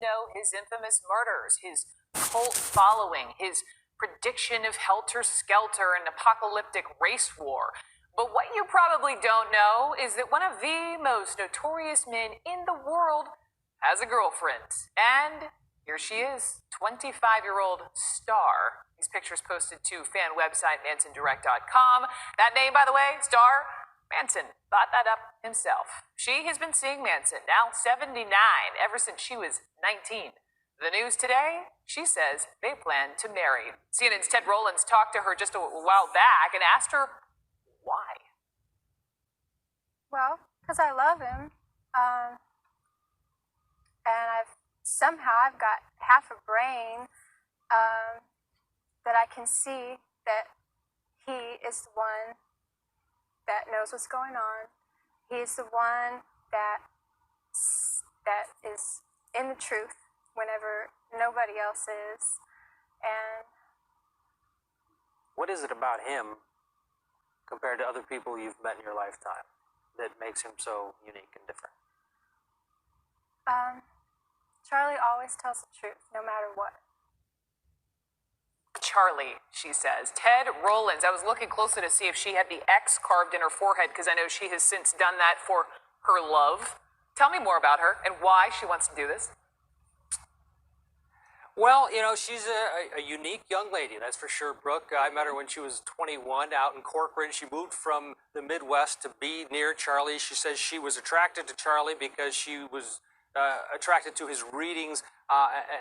know his infamous murders, his cult following, his prediction of helter-skelter and apocalyptic race war. But what you probably don't know is that one of the most notorious men in the world has a girlfriend. And here she is, 25-year-old Star. These pictures posted to fan website MansonDirect.com. That name, by the way, Star, Manson thought that up himself. She has been seeing Manson, now 79, ever since she was 19. The news today, she says they plan to marry. CNN's Ted Rollins talked to her just a while back and asked her why. Well, because I love him. And I've got half a brain that I can see that he is the one that knows what's going on. He's the one that is in the truth whenever nobody else is. And what is it about him compared to other people you've met in your lifetime that makes him so unique and different? Charlie always tells the truth, no matter what. Charlie, she says. Ted Rollins. I was looking closely to see if she had the X carved in her forehead because I know she has since done that for her love. Tell me more about her and why she wants to do this. Well, you know, she's a unique young lady, that's for sure, Brooke. I met her when she was 21 out in Corcoran. She moved from the Midwest to be near Charlie. She says she was attracted to Charlie because she was attracted to his readings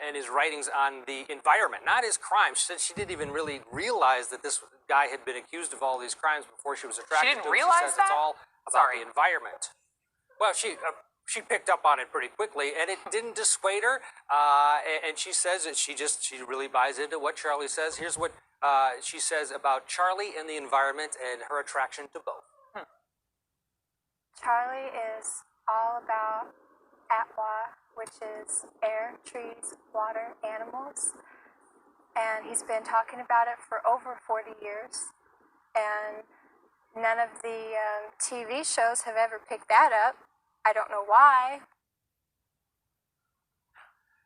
and his writings on the environment, not his crimes. She said she didn't even really realize that this guy had been accused of all these crimes before she was attracted to him. She didn't realize she says that? It's all about the environment. Well, she picked up on it pretty quickly, and it didn't dissuade her. And she says that she really buys into what Charlie says. Here's what she says about Charlie and the environment and her attraction to both. Charlie is all about Atwa, which is air, trees, water, animals. And he's been talking about it for over 40 years. And none of the TV shows have ever picked that up. I don't know why.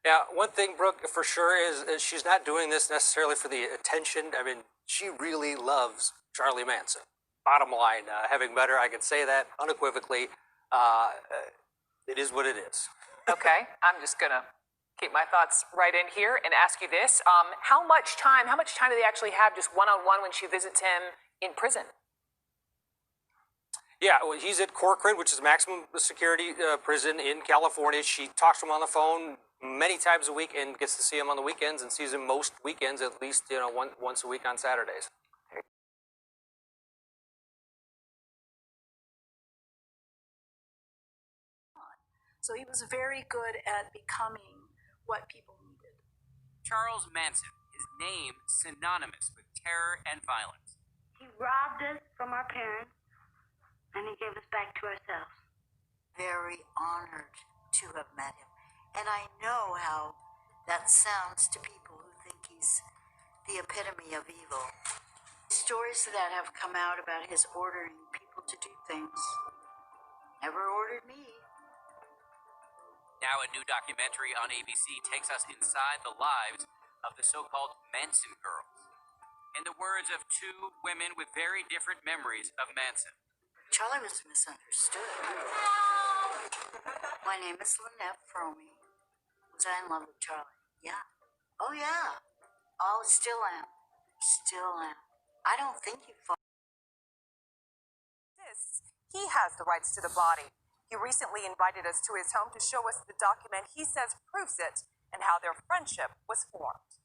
Yeah, one thing, Brooke, for sure is she's not doing this necessarily for the attention. I mean, she really loves Charlie Manson. Bottom line, having met her, I can say that unequivocally. It is what it is. Okay, I'm just gonna keep my thoughts right in here and ask you this: how much time do they actually have just one-on-one when she visits him in prison? Yeah, well, he's at Corcoran, which is maximum security prison in California. She talks to him on the phone many times a week and gets to see him on the weekends and sees him most weekends, at least, you know, once a week on Saturdays. So he was very good at becoming what people needed. Charles Manson, his name synonymous with terror and violence. He robbed us from our parents, and he gave us back to ourselves. Very honored to have met him. And I know how that sounds to people who think he's the epitome of evil. Stories that have come out about his ordering people to do things. Never ordered me. Now a new documentary on ABC takes us inside the lives of the so-called Manson girls. In the words of two women with very different memories of Manson. Charlie was misunderstood. My name is Lynette Fromey. Was I in love with Charlie? Yeah. Oh, yeah. Oh, still am. Still am. I don't think you fought. He has the rights to the body. He recently invited us to his home to show us the document he says proves it and how their friendship was formed.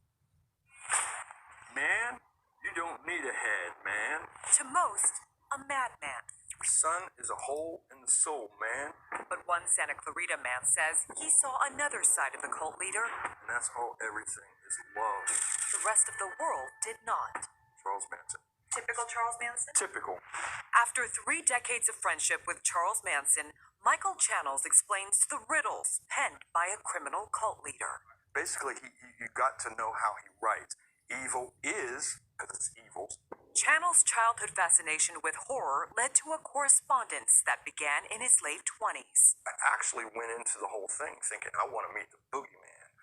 Man, you don't need a head, man. To most, a madman. Your son is a hole in the soul, man. But one Santa Clarita man says he saw another side of the cult leader. And that's all everything is love. The rest of the world did not. Charles Manson. Typical Charles Manson? Typical. After 3 decades of friendship with Charles Manson, Michael Channels explains the riddles penned by a criminal cult leader. Basically, you got to know how he writes. Evil is, because it's evil. Channels' childhood fascination with horror led to a correspondence that began in his late 20s. I actually went into the whole thing thinking I want to meet the boogeyman.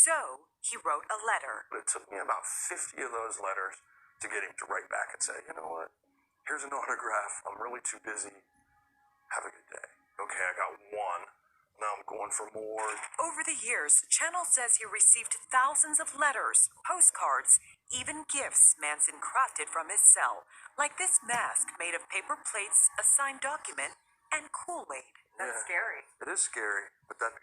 So he wrote a letter. But it took me about 50 of those letters to get him to write back and say, you know what? Here's an autograph. I'm really too busy. Have a good day. Okay, I got one. Now I'm going for more. Over the years, Channel says he received thousands of letters, postcards, even gifts Manson crafted from his cell, like this mask made of paper plates, a signed document, and Kool-Aid. That's scary. It is scary, but that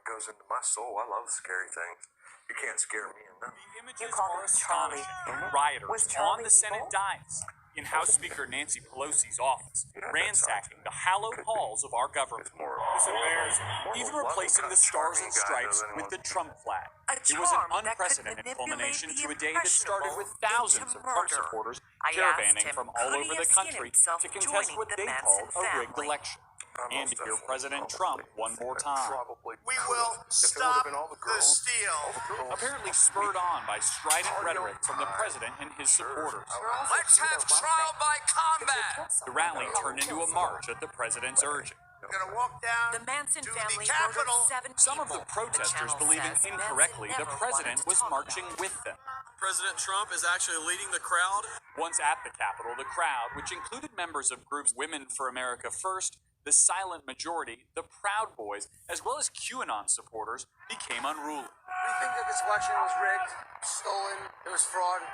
goes into my soul. I love scary things. You can't scare me enough. The images are astonishing. Rioters on the Senate dais, in House Speaker Nancy Pelosi's office, ransacking the hallowed halls of our government. It's embarrassing. Even replacing the stars and stripes with the Trump flag. It was an unprecedented culmination to a day that started with thousands of Trump supporters caravanning from all over the country to contest what they called a rigged election. And to hear President Trump one more time. We will stop the steal. Apparently spurred on by strident rhetoric from the president and his supporters. Let's have trial by combat. The rally turned into a march at the president's urging. We're gonna walk down The Manson to family the murdered Capitol. 7 people. Some of the protesters believing Channel says incorrectly Manson the never president wanted to was talk marching about it. with them. President Trump is actually leading the crowd. Once at the Capitol, the crowd, which included members of groups Women for America First, the Silent Majority, the Proud Boys, as well as QAnon supporters, became unruly. We think that this election was rigged, stolen, it was fraud.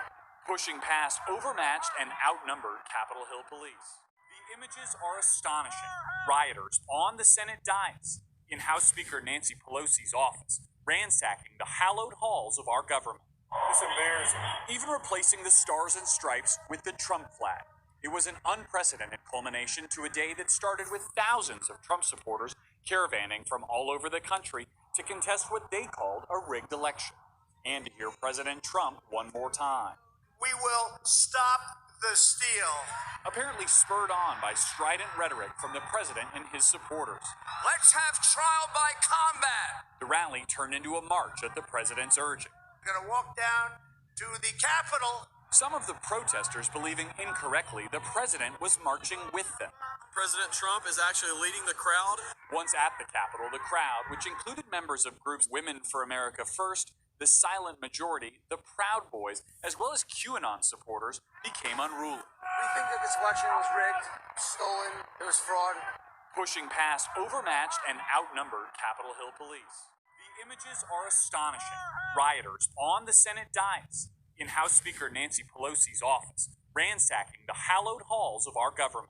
Pushing past overmatched and outnumbered Capitol Hill police. The images are astonishing. Rioters on the Senate dais, in House Speaker Nancy Pelosi's office, ransacking the hallowed halls of our government. It's embarrassing. Even replacing the stars and stripes with the Trump flag. It was an unprecedented culmination to a day that started with thousands of Trump supporters caravanning from all over the country to contest what they called a rigged election. And to hear President Trump one more time. We will stop the steal. Apparently spurred on by strident rhetoric from the president and his supporters. Let's have trial by combat. The rally turned into a march at the president's urging. We're gonna walk down to the Capitol. Some of the protesters believing incorrectly the president was marching with them. President Trump is actually leading the crowd. Once at the Capitol, the crowd, which included members of groups Women for America First, the Silent Majority, the Proud Boys, as well as QAnon supporters, became unruly. We think that this election was rigged, stolen, it was fraud. Pushing past overmatched and outnumbered Capitol Hill police. The images are astonishing. Rioters on the Senate dais, in House Speaker Nancy Pelosi's office, ransacking the hallowed halls of our government.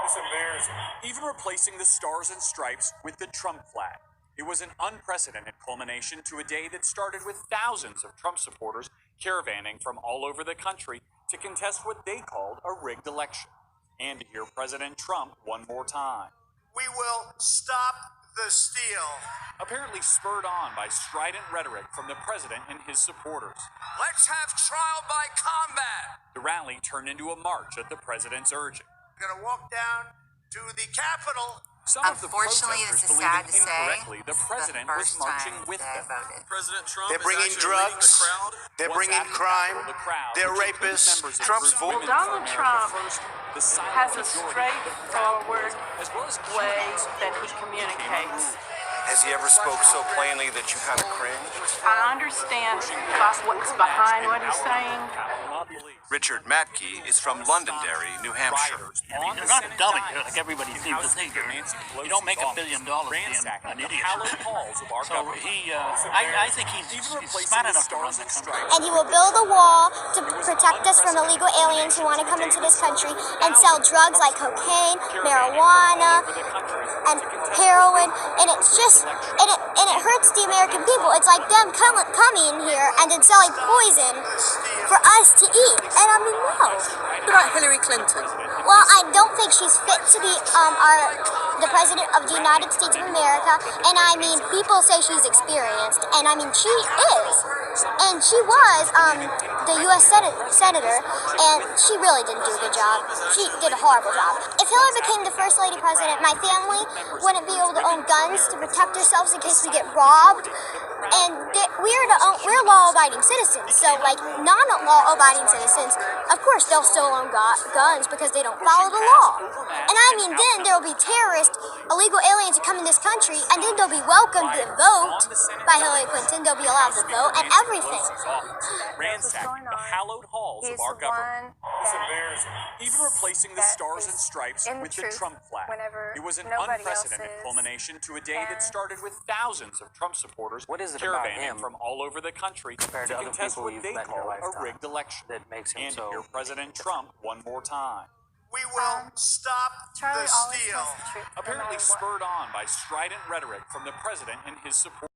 It's embarrassing. Even replacing the stars and stripes with the Trump flag. It was an unprecedented culmination to a day that started with thousands of Trump supporters caravanning from all over the country to contest what they called a rigged election. And to hear President Trump one more time. We will stop the steal. Apparently spurred on by strident rhetoric from the president and his supporters. Let's have trial by combat. The rally turned into a march at the president's urging. We're gonna walk down to the Capitol. Some of the protesters believing incorrectly the president was marching with them. President Trump They're bringing is actually leading drugs. the crowd. They're bringing crime. They're rapists. Trump's Well, Donald Trump has a straightforward way that he communicates. Has he ever spoke so plainly that you kind of cringe? I understand what's behind what he's saying. Richard Matkey is from Londonderry, New Hampshire. You're not a dummy like everybody seems to think. You don't make $1 billion being an idiot. So I think he's smart enough to run the country. And he will build a wall to protect us from illegal aliens who want to come into this country and sell drugs like cocaine, marijuana, and heroin. And it's just, and it hurts the American people. It's like them coming here and then selling poison for us to eat. And I mean, no. What about Hillary Clinton? Well, I don't think she's fit to be the president of the United States of America. And I mean, people say she's experienced, and I mean, she is. And she was the U.S. senator, and she really didn't do a good job. She did a horrible job. If Hillary became the first lady president, my family wouldn't be able to own guns to protect ourselves in case we get robbed. And we're law-abiding citizens, so like non-law-abiding citizens, of course they'll still own guns because they don't follow the law. And I mean, then there will be terrorists, illegal aliens who come in this country, and then they'll be welcomed to vote by Hillary Clinton, they'll be allowed to vote and everything. Ransacking the hallowed halls of our government. It's embarrassing. Even replacing the stars and stripes with the Trump flag. It was an unprecedented culmination to a day that started with thousands of Trump supporters caravanning from all over the country to contest what they call a rigged election. That makes him And so. hear President Trump one more time. We will stop Charlie the always steal. tells the truth, no Apparently matter what. spurred on by strident rhetoric from the president and his support.